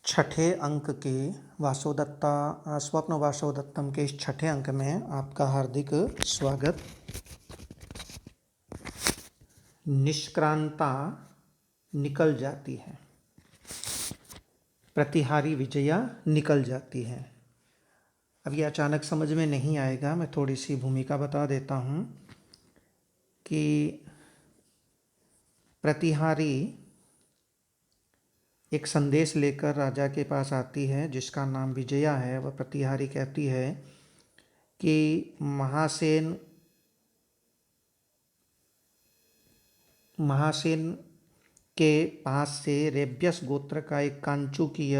छठे अंक के वासवदत्ता स्वप्न वासवदत्तम के इस छठे अंक में आपका हार्दिक स्वागत। निष्क्रांता निकल जाती है, प्रतिहारी विजया निकल जाती है। अब ये अचानक समझ में नहीं आएगा, मैं थोड़ी सी भूमिका बता देता हूँ कि प्रतिहारी एक संदेश लेकर राजा के पास आती है जिसका नाम विजया है। वह प्रतिहारी कहती है कि महासेन के पास से रेब्यस गोत्र का एक कांचुकीय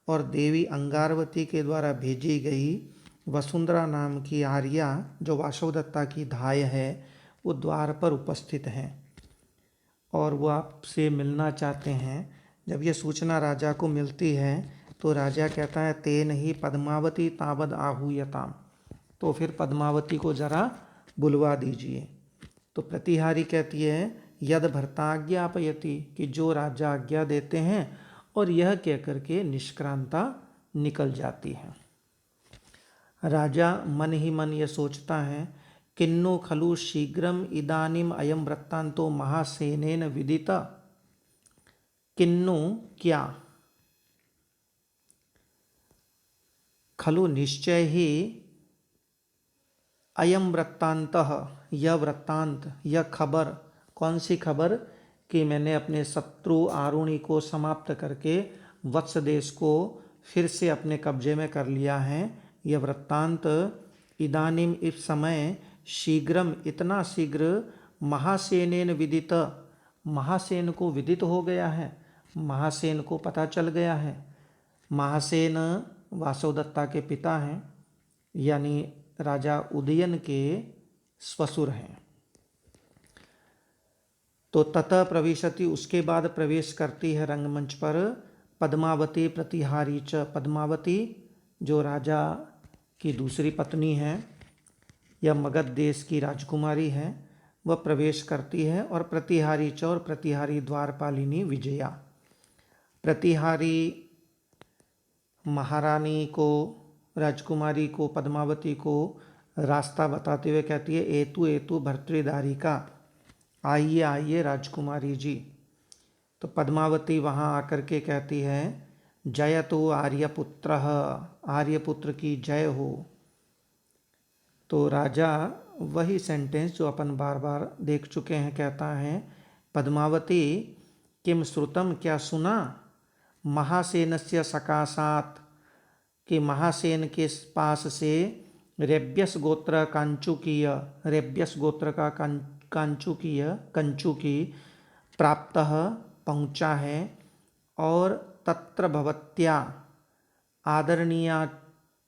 और देवी अंगारवती के द्वारा भेजी गई वसुंधरा नाम की आर्या, जो वासवदत्ता की धाय है, वो द्वार पर उपस्थित हैं और वो आपसे मिलना चाहते हैं। जब ये सूचना राजा को मिलती है तो राजा कहता है तेन ही पद्मावती तावद आहूयताम, तो फिर पद्मावती को जरा बुलवा दीजिए। तो प्रतिहारी कहती है यद भर्ताज्ञापयति, कि जो राजा आज्ञा देते हैं, और यह कहकर के निष्क्रांता निकल जाती है। राजा मन ही मन यह सोचता है किन्नु खलु शीघ्रम इदानीम अयम वृत्तांतो महासेनेन विदिता। किन्नु क्या, खलु निश्चय ही, अयम वृत्तांतः यह वृत्तांत, यह खबर, कौन सी खबर, कि मैंने अपने शत्रु आरुणि को समाप्त करके वत्स देश को फिर से अपने कब्जे में कर लिया है। यह वृत्तांत इदानीम इस समय, शीघ्रम इतना शीघ्र, महासेनेन विदित, महासेन को विदित हो गया है, महासेन को पता चल गया है। महासेन वासवदत्ता के पिता हैं, यानी राजा उदयन के ससुर हैं। तो ततः प्रवेशति, उसके बाद प्रवेश करती है रंगमंच पर पद्मावती प्रतिहारी च, पद्मावती जो राजा की दूसरी पत्नी है या मगध देश की राजकुमारी है, वह प्रवेश करती है, और प्रतिहारी च, और प्रतिहारी द्वारपालिनी विजया। प्रतिहारी महारानी को, राजकुमारी को, पद्मावती को रास्ता बताते हुए कहती है एतु एतु भर्तृदारिका, आइए आइए राजकुमारी जी। तो पद्मावती वहाँ आकर के कहती है जयतु आर्यपुत्र, आर्यपुत्र की जय हो। तो राजा वही सेंटेंस जो अपन बार बार देख चुके हैं कहता है पद्मावती किम श्रुतम, क्या सुना, महासेनस्य सकाशात, कि महासेन के पास से रेब्यस गोत्र कांचुकीय, रेब्यस गोत्र का कंचुकी प्राप्त पहुँचा है, और तत्र भवत्या आदरणीया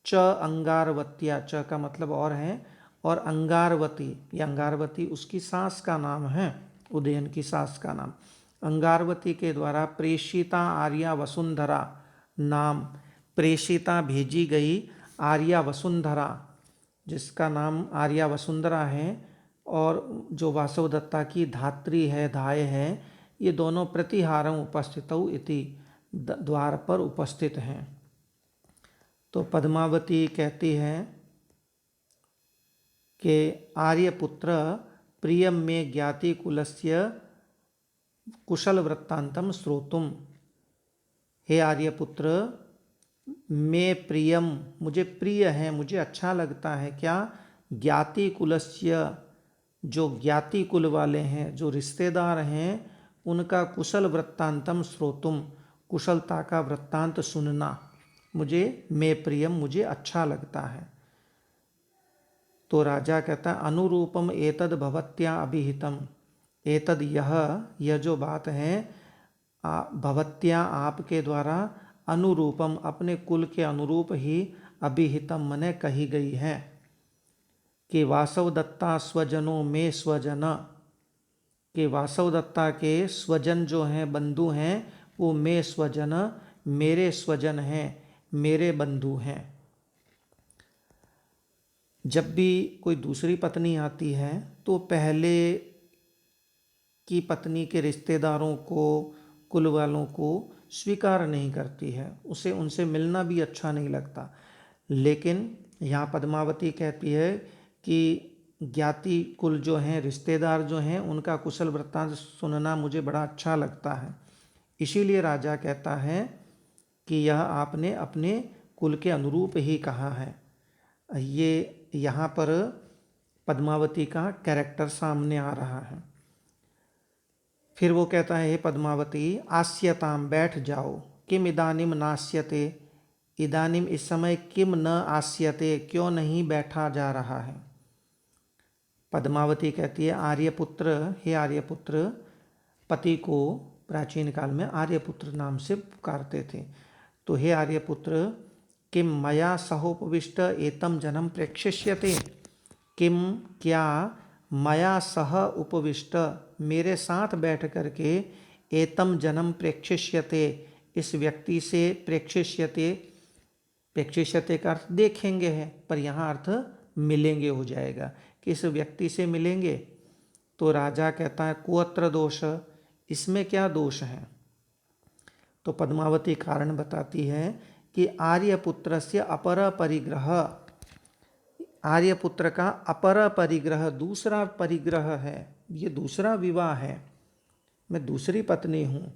च अंगारवत्या, च का मतलब और है, और अंगारवती, ये अंगारवती उसकी सास का नाम है, उदयन की सास का नाम, अंगारवती के द्वारा प्रेषिता आर्या वसुंधरा नाम, प्रेषिता भेजी गई आर्या वसुंधरा, जिसका नाम आर्या वसुंधरा है, और जो वासवदत्ता की धात्री है, धाय है, ये दोनों प्रतिहारम उपस्थितौ इति, द्वार पर उपस्थित हैं। तो पद्मावती कहती है कि आर्यपुत्र प्रियम में ज्ञाति कुलस्य कुशल वृत्तांतम श्रोतुम, हे आर्यपुत्र, मैं प्रियम, मुझे प्रिय है, मुझे अच्छा लगता है, क्या, ज्ञाति कुलस्य, जो ज्ञाति कुल वाले हैं, जो रिश्तेदार हैं, उनका कुशल वृत्तांतम श्रोतुम, कुशलता का वृत्तांत सुनना मुझे, मैं प्रियम, मुझे अच्छा लगता है। तो राजा कहता है अनुरूपम एतद भवत्या अभिहितम, एतद यह जो बात है भवत्या आपके द्वारा, अनुरूपम अपने कुल के अनुरूप ही, अभिहितम मने कही गई है, कि वासवदत्ता स्वजनों में स्वजन, कि वासवदत्ता के स्वजन जो हैं, बंधु हैं, वो में स्वजन, मेरे स्वजन हैं, मेरे बंधु हैं। जब भी कोई दूसरी पत्नी आती है तो पहले की पत्नी के रिश्तेदारों को, कुल वालों को स्वीकार नहीं करती है, उसे उनसे मिलना भी अच्छा नहीं लगता। लेकिन यहाँ पद्मावती कहती है कि ज्ञाति कुल जो हैं, रिश्तेदार जो हैं, उनका कुशल वृत्तांत सुनना मुझे बड़ा अच्छा लगता है। इसीलिए राजा कहता है कि यह आपने अपने कुल के अनुरूप ही कहा है। ये यहाँ पर पद्मावती का कैरेक्टर सामने आ रहा है। फिर वो कहता है, हे पद्मावती आस्यताम, बैठ जाओ। किम इदानीम नास्यते, इदानीम इस समय किम न आस्यते, क्यों नहीं बैठा जा रहा है। पद्मावती कहती है, आर्यपुत्र, हे आर्यपुत्र, पति को प्राचीन काल में आर्यपुत्र नाम से पुकारते थे। तो हे आर्यपुत्र, किम मया सहोपविष्ट एतम जनम प्रेक्षिष्यते, किम क्या मया सह उपविष्ट, मेरे साथ बैठ करके, एतम जन्म प्रेक्षिष्यते, इस व्यक्ति से, प्रेक्षिष्यते, प्रेक्षिष्यते का अर्थ देखेंगे है, पर यहाँ अर्थ मिलेंगे हो जाएगा, किस व्यक्ति से मिलेंगे। तो राजा कहता है, कुअत्र दोष, इसमें क्या दोष है। तो पद्मावती कारण बताती है कि आर्यपुत्रस्य अपर परिग्रह, आर्यपुत्र का अपर परिग्रह, दूसरा परिग्रह है, ये दूसरा विवाह है, मैं दूसरी पत्नी हूँ।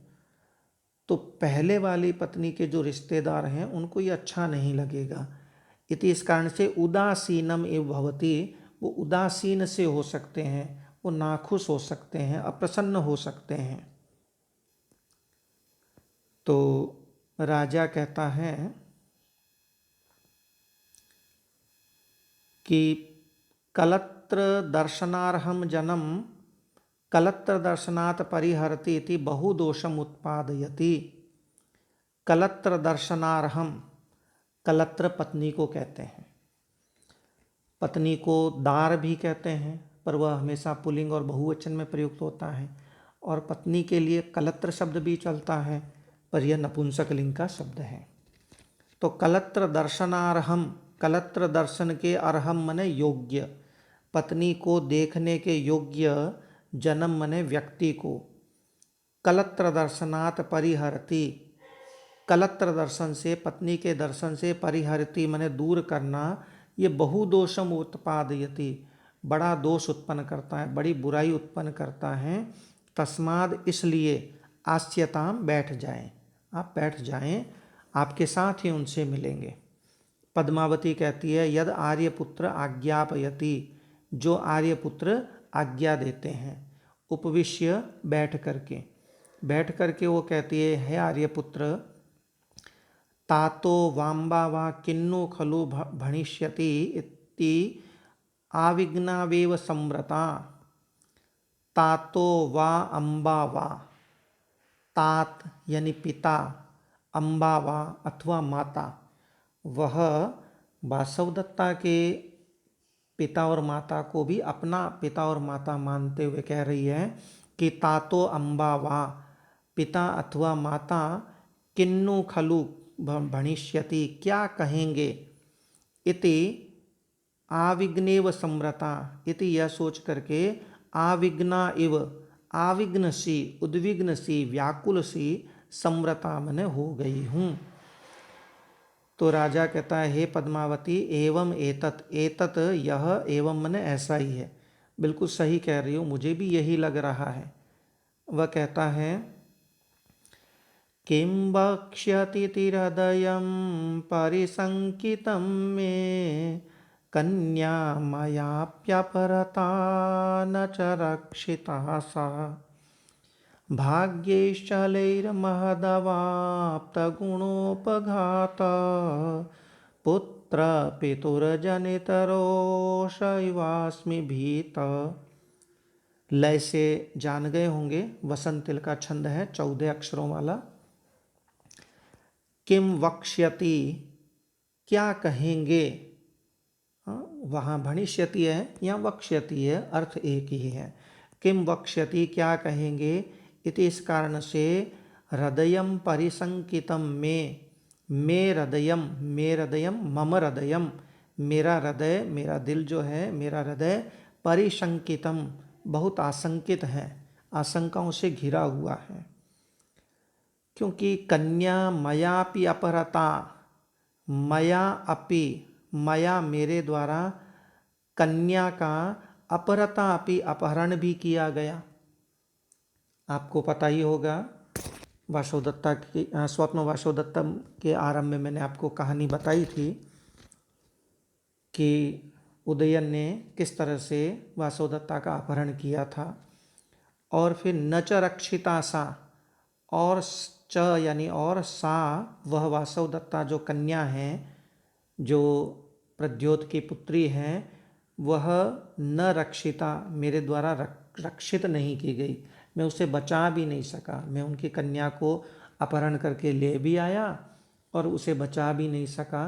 तो पहले वाली पत्नी के जो रिश्तेदार हैं उनको ये अच्छा नहीं लगेगा। इति, इस कारण से उदासीनम एव भवति, वो उदासीन से हो सकते हैं, वो नाखुश हो सकते हैं, अप्रसन्न हो सकते हैं। तो राजा कहता है कि कलत्र दर्शनार्हम जनम कलत्र दर्शनात् परिहरति इति बहुदोषम उत्पादयति। कलत्र दर्शनार्हम, कलत्र पत्नी को कहते हैं, पत्नी को दार भी कहते हैं, पर वह हमेशा पुल्लिंग और बहुवचन में प्रयुक्त होता है। और पत्नी के लिए कलत्र शब्द भी चलता है, पर यह नपुंसकलिंग का शब्द है। तो कलत्र दर्शनार्हम, कलत्र दर्शन के अर्हम मने योग्य, पत्नी को देखने के योग्य, जन्म मने व्यक्ति को। कलत्र दर्शनात् परिहरति, कलत्र दर्शन से, पत्नी के दर्शन से, परिहरति मने दूर करना, ये बहुदोषम उत्पादयति, बड़ा दोष उत्पन्न करता है, बड़ी बुराई उत्पन्न करता है। तस्माद, इसलिए, आस्यताम, बैठ जाएं, आप बैठ जाएं, आपके साथ ही उनसे मिलेंगे। पद्मावती कहती है, यद आर्यपुत्र आज्ञापयति, जो आर्यपुत्र आज्ञा देते हैं, उपविश्य, बैठ करके वो कहती है, हे आर्यपुत्र, तातो वाम्बा वा किन्नु खलु भणिष्यति इति आविघ्नावेव संव्रता। तातो वा अम्बा वा, तात यानी पिता, अम्बा वा अथवा माता, वह वासवदत्ता के पिता और माता को भी अपना पिता और माता मानते हुए कह रही है कि तातो अम्बा वा, पिता अथवा माता, किन्नु खलु भणिष्यति, क्या कहेंगे, इति आविघ्नेव संव्रता, इति यह सोच करके, आविघ्ना इव, आविघ्न सी, उद्विग्न सी, व्याकुल सी, संव्रता मने हो गई हूँ। तो राजा कहता है, हे पद्मावती, एवं एतत, एतत यह, एवं मने ऐसा ही है, बिल्कुल सही कह रही हो, मुझे भी यही लग रहा है। वह कहता है, किं वक्ष्यति हृदयं परिसंकितं मे, कन्या मयाप्यपरता न च रक्षिता सा, भाग्यैश्चलैर्महदवाप्तगुणोपघात, पुत्र पितुर्जनितरोषैवास्मि भीत। लय से जान गए होंगे, वसंतिल का छंद है, 14 अक्षरों वाला। किम वक्ष्यति, क्या कहेंगे, वहाँ भणिष्यति है, यहाँ वक्ष्यति है, अर्थ एक ही है। किम वक्ष्यति, क्या कहेंगे, इति, इस कारण से, हृदयम परिसंकितम में, मे हृदयम, मे हृदयम, मम हृदयम, मेरा हृदय, मेरा दिल जो है, मेरा हृदय, परिसंकितम, बहुत आशंकित है, आशंकाओं से घिरा हुआ है। क्योंकि कन्या मयापि अपहृता, मया अपि, मया मेरे द्वारा, कन्या का अपहृता अपि अपहरण भी किया गया। आपको पता ही होगा वासवदत्ता की स्वप्न वासवदत्ता के आरंभ में मैंने आपको कहानी बताई थी कि उदयन ने किस तरह से वासवदत्ता का अपहरण किया था। और फिर न च रक्षिता सा, और च यानी और, सा वह वासवदत्ता जो कन्या है, जो प्रद्योत की पुत्री हैं, वह न रक्षिता, मेरे द्वारा रक्षित नहीं की गई। मैं उसे बचा भी नहीं सका। मैं उनकी कन्या को अपहरण करके ले भी आया और उसे बचा भी नहीं सका।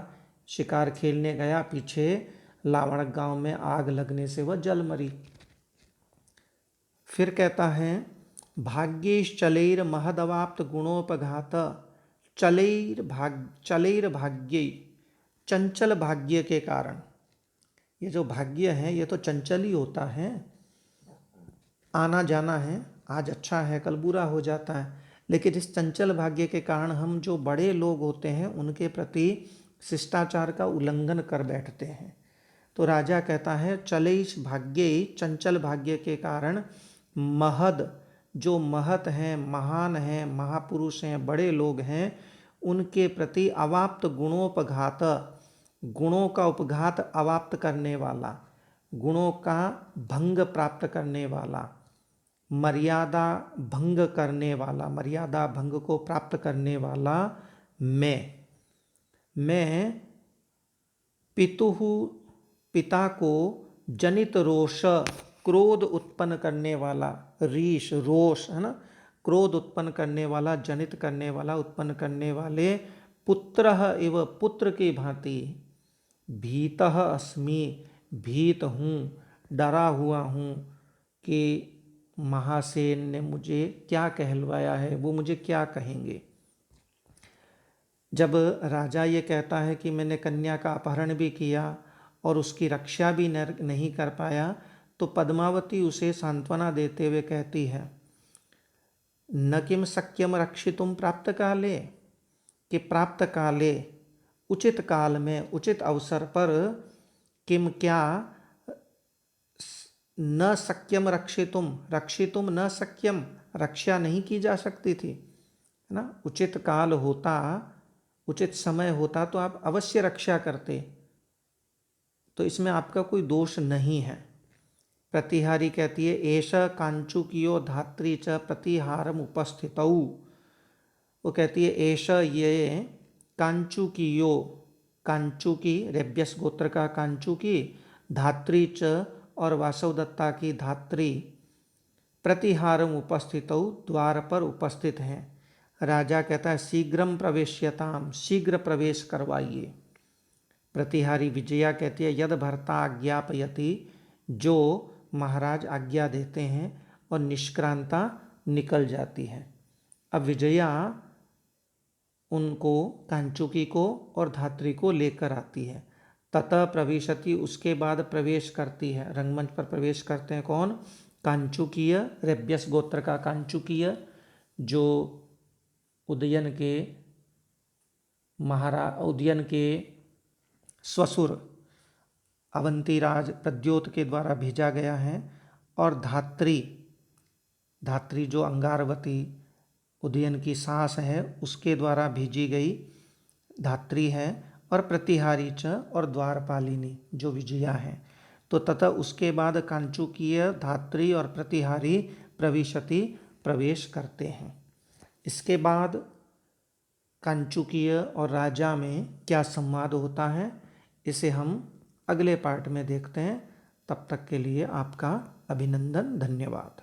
शिकार खेलने गया, पीछे लावण गांव में आग लगने से वह जल मरी। फिर कहता है भाग्येश चलैर महदवाप्त गुणोपघात, चलैर भाग्य, चंचल भाग्य के कारण। ये जो भाग्य है ये तो चंचल ही होता है, आना जाना है, आज अच्छा है कल बुरा हो जाता है। लेकिन इस चंचल भाग्य के कारण हम जो बड़े लोग होते हैं उनके प्रति शिष्टाचार का उल्लंघन कर बैठते हैं। तो राजा कहता है चलैश भाग्ये, चंचल भाग्य के कारण, महद, जो महत हैं, महान हैं, महापुरुष हैं, बड़े लोग हैं, उनके प्रति अवाप्त गुणोपघात, गुणों का उपघात, अवाप्त करने वाला, गुणों का भंग प्राप्त करने वाला, मर्यादा भंग करने वाला, मर्यादा भंग को प्राप्त करने वाला मैं पितुः, पिता को जनित रोष, क्रोध उत्पन्न करने वाला, रीश रोष है ना, क्रोध उत्पन्न करने वाला, जनित करने वाला, उत्पन्न करने वाले, पुत्रः एव, पुत्र की भांति, भीतः अस्मि, भीत हूँ, डरा हुआ हूँ कि महासेन ने मुझे क्या कहलवाया है, वो मुझे क्या कहेंगे। जब राजा ये कहता है कि मैंने कन्या का अपहरण भी किया और उसकी रक्षा भी नहीं कर पाया, तो पद्मावती उसे सांत्वना देते हुए कहती है न किम शक्यम रक्षितुम प्राप्त काले, कि प्राप्त काले, उचित काल में, उचित अवसर पर, किम क्या, न शक्यम रक्षितुम, रक्षितुम न शक्यम, रक्षा नहीं की जा सकती थी, है ना। उचित काल होता, उचित समय होता तो आप अवश्य रक्षा करते, तो इसमें आपका कोई दोष नहीं है। प्रतिहारी कहती है एष कांचुकियो धात्री च प्रतिहारम उपस्थितौ, वो कहती है एष, ये कांचुकियो, कांचुकी रेब्यस गोत्र का कांचुकी, धात्री च और वासवदत्ता की धात्री, प्रतिहारम उपस्थितौ, द्वार पर उपस्थित हैं। राजा कहता है शीघ्रम प्रवेश्यताम, शीघ्र प्रवेश करवाइए। प्रतिहारी विजया कहती है यद भर्ता आज्ञापयति, जो महाराज आज्ञा देते हैं, और निष्क्रांता निकल जाती है। अब विजया उनको, कांचुकी को और धात्री को लेकर आती है। ततः प्रवेशति, उसके बाद प्रवेश करती है, रंगमंच पर प्रवेश करते हैं कौन, कांचुकीय, रेब्यस गोत्र का कांचुकीय, जो उदयन के उदयन के ससुर अवंतीराज प्रद्योत के द्वारा भेजा गया है, और धात्री, धात्री जो अंगारवती उदयन की सास है उसके द्वारा भेजी गई धात्री है, और प्रतिहारी च और द्वारपालिनी जो विजया है। तो तथा उसके बाद कांचुकीय, धात्री और प्रतिहारी प्रविशति, प्रवेश करते हैं। इसके बाद कांचुकीय और राजा में क्या संवाद होता है, इसे हम अगले पार्ट में देखते हैं। तब तक के लिए आपका अभिनंदन, धन्यवाद।